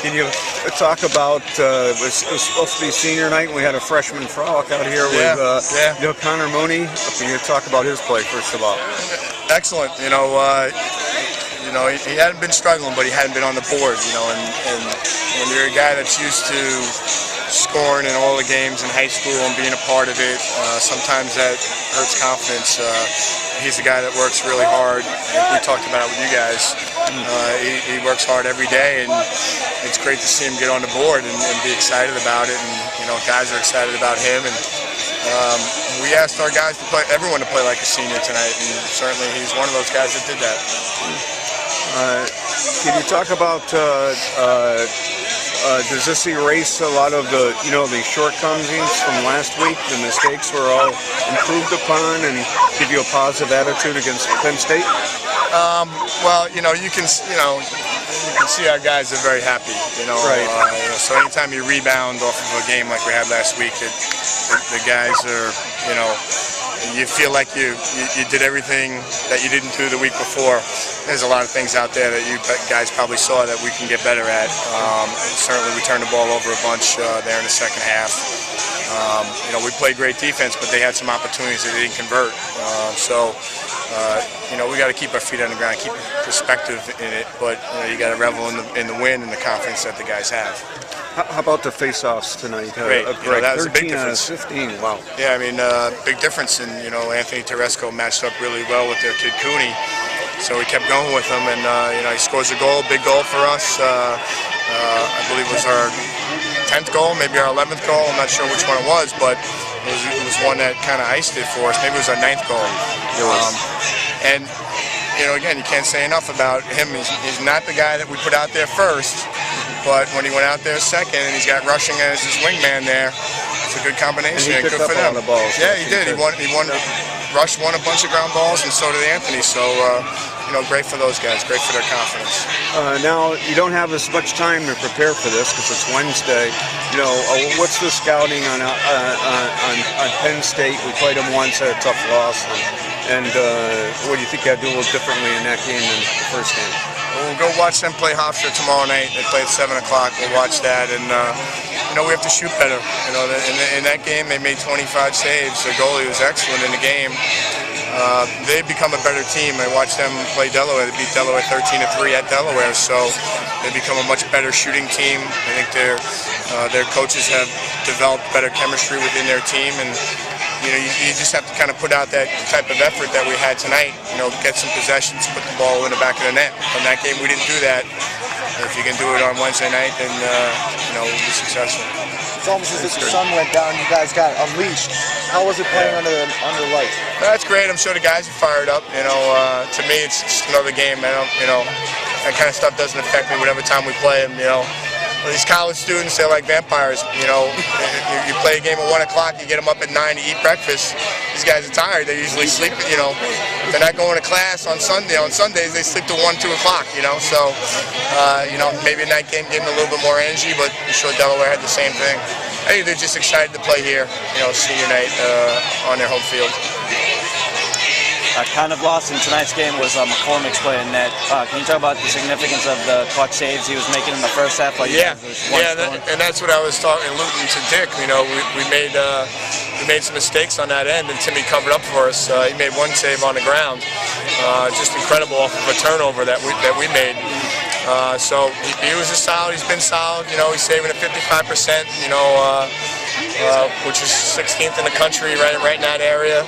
Can you talk about, it was supposed to be senior night, and we had a freshman frolic out here with Conor Mooney. Can you talk about his play, first of all? Excellent. He hadn't been struggling, but he hadn't been on the board, and when you're a guy that's used to scoring in all the games in high school and being a part of it, sometimes that hurts confidence. He's a guy that works really hard. We talked about it with you guys. He works hard every day, and it's great to see him get on the board and be excited about it. And guys are excited about him. And we asked our guys to play, everyone to play like a senior tonight, and certainly he's one of those guys that did that. Can you talk about? Does this erase a lot of the shortcomings from last week? The mistakes were all improved upon, and give you a positive attitude against Penn State? Well, you can see our guys are very happy. Right. So anytime you rebound off of a game like we had last week, the guys are, you feel like you did everything that you didn't do the week before. There's a lot of things out there that you guys probably saw that we can get better at. Certainly we turned the ball over a bunch there in the second half. We played great defense, but they had some opportunities that they didn't convert. We got to keep our feet on the ground, keep perspective in it, but you got to revel in the win and the confidence that the guys have. How about the face-offs tonight? Great. That was a big difference. 15, wow. Yeah, big difference. And, Anthony Toresco matched up really well with their kid Mooney. So we kept going with him, and, he scores a goal, big goal for us. I believe it was our 10th goal, maybe our 11th goal. I'm not sure which one it was, but it was one that kind of iced it for us. Maybe it was our 9th goal. Again, you can't say enough about him. He's not the guy that we put out there first. But when he went out there second, and he's got rushing as his wingman there, it's a good combination. And he picked good up for them. all the balls. Yeah, he did. He won. Rush won a bunch of ground balls, and so did Anthony. So, great for those guys. Great for their confidence. Now you don't have as much time to prepare for this because it's Wednesday. What's the scouting on Penn State? We played them once, had a tough loss, and what do you think you had to do a little differently in that game than the first game? We'll go watch them play Hofstra tomorrow night. They play at 7 o'clock. We'll watch that, and we have to shoot better. In that game, they made 25 saves. The goalie was excellent in the game. They've become a better team. I watched them play Delaware. They beat Delaware 13-3 at Delaware, so they become a much better shooting team. I think their coaches have developed better chemistry within their team, and you just have to kind of put out that type of effort that we had tonight. Get some possessions, put the ball in the back of the net. In that game, we didn't do that. If you can do it on Wednesday night, then we'll be successful. It's almost as if the sun went down. You guys got unleashed. How was it playing under light? That's great. I'm sure the guys are fired up. To me, it's just another game. That kind of stuff doesn't affect me whatever time we play them. These college students, they're like vampires. You play a game at 1 o'clock, you get them up at 9 to eat breakfast. These guys are tired. They usually sleep. They're not going to class on Sunday. On Sundays, they sleep till 1, 2 o'clock. So maybe a night game gave them a little bit more energy, but I'm sure Delaware had the same thing. I think they're just excited to play here. Senior night on their home field. Kind of lost in tonight's game was McCormick's play in net. Can you talk about the significance of the clutch saves he was making in the first half? And that's what I was alluding to Dick. We made some mistakes on that end, and Timmy covered up for us. He made one save on the ground, just incredible off of a turnover that we made. So he was solid. He's been solid. He's saving at 55%. Which is 16th in the country, right in that area.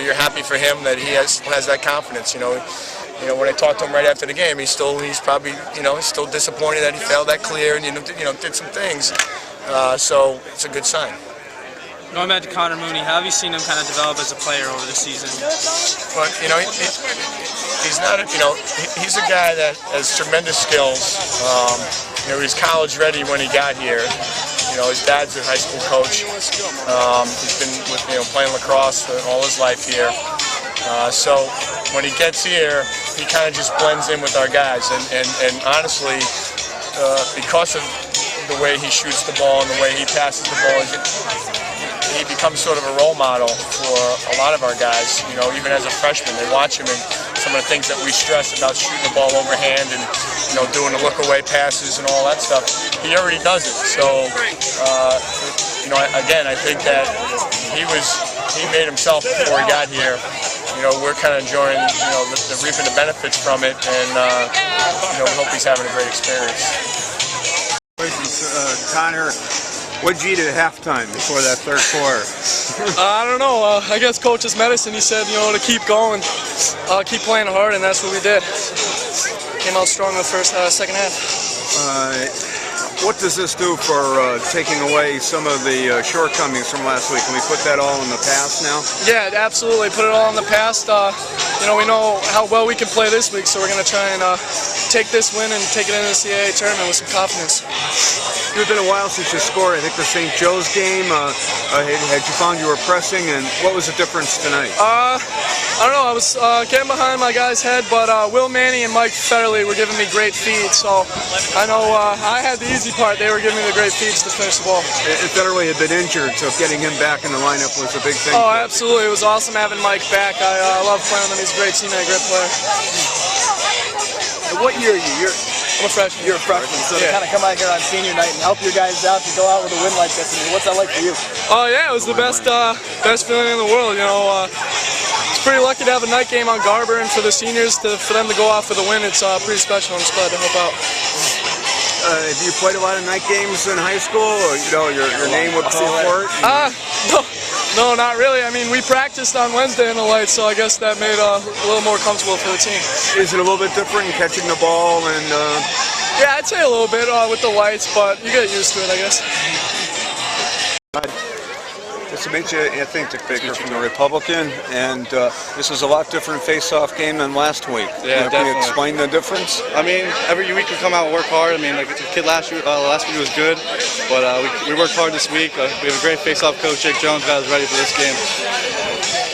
You're happy for him that he has that confidence. When I talked to him right after the game, he's probably he's still disappointed that he failed that clear and did some things. So it's a good sign. Going back to Conor Mooney, how have you seen him kind of develop as a player over the season? But he's not he's a guy that has tremendous skills. He's college ready when he got here. His dad's a high school coach. He's been playing lacrosse all his life here. So when he gets here, he kind of just blends in with our guys. And honestly, because of the way he shoots the ball and the way he passes the ball, he becomes sort of a role model for a lot of our guys. Even as a freshman, they watch him and some of the things that we stress about shooting the ball overhand and doing the look away passes and all that stuff. He already does it. So again, I think that he made himself before he got here. We're kind of enjoying the reaping the benefits from it, and we hope he's having a great experience. Conor, what'd you eat at halftime before that third quarter? I don't know. I guess coach's medicine. He said, to keep going, keep playing hard, and that's what we did. Came out strong in the second half. What does this do for taking away some of the shortcomings from last week? Can we put that all in the past now? Yeah, absolutely. Put it all in the past. We know how well we can play this week, so we're going to try and take this win and take it into the CAA tournament with some confidence. It's been a while since you scored. I think the St. Joe's game, had you found you were pressing, and what was the difference tonight? I don't know. I was getting behind my guy's head, but Will Manny and Mike Federley were giving me great feeds, so I know I had the easy part. They were giving me the great feeds to finish the ball. And Federley had been injured, so getting him back in the lineup was a big thing. Oh, absolutely. It was awesome having Mike back. I love playing with him. He's a great teammate, great player. What year are you? I'm a freshman. You're a freshman, so to kind of come out here on senior night and help your guys out to go out with a win like this, what's that like for you? Oh yeah, it was the best feeling in the world. It's pretty lucky to have a night game on Garber, and for the seniors for them to go off with a win, it's pretty special. I'm just glad to help out. Have you played a lot of night games in high school, or your name would call for it? No, not really. I mean, we practiced on Wednesday in the lights, so I guess that made it a little more comfortable for the team. Is it a little bit different catching the ball and? Yeah, I'd say a little bit with the lights, but you get used to it, I guess. Nice to meet you, Anthony Baker from the Republican, and this is a lot different face-off game than last week. Yeah, Can you definitely. explain the difference? I mean, every week we come out and work hard. I mean, like the kid last week was good, but we worked hard this week. We have a great face-off coach, Jake Jones, got us ready for this game.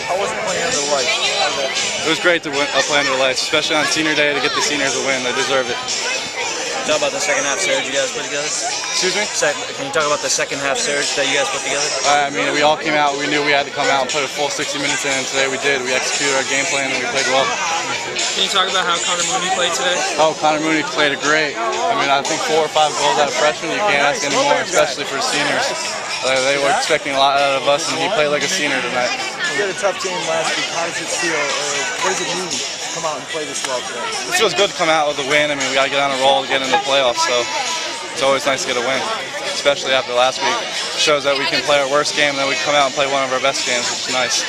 How was it playing under the lights? It was great to play under the lights, especially on senior day to get the seniors a win. They deserve it. Talk about the second half surge you guys put together. Excuse me? Can you talk about the second half surge that you guys put together? I mean, we all came out. We knew we had to come out and put a full 60 minutes in, and today we did. We executed our game plan and we played well. Can you talk about how Conor Mooney played today? Oh, Conor Mooney played great. I mean, I think 4 or 5 goals out of freshman. You can't ask any more, especially for seniors. They were expecting a lot out of us, and he played like a senior tonight. You had a tough game last week. How does it feel, or what does it mean to come out and play this well today? It feels good to come out with a win. I mean, we got to get on a roll to get into the playoffs, so it's always nice to get a win, especially after last week. It shows that we can play our worst game, and then we come out and play one of our best games, which is nice.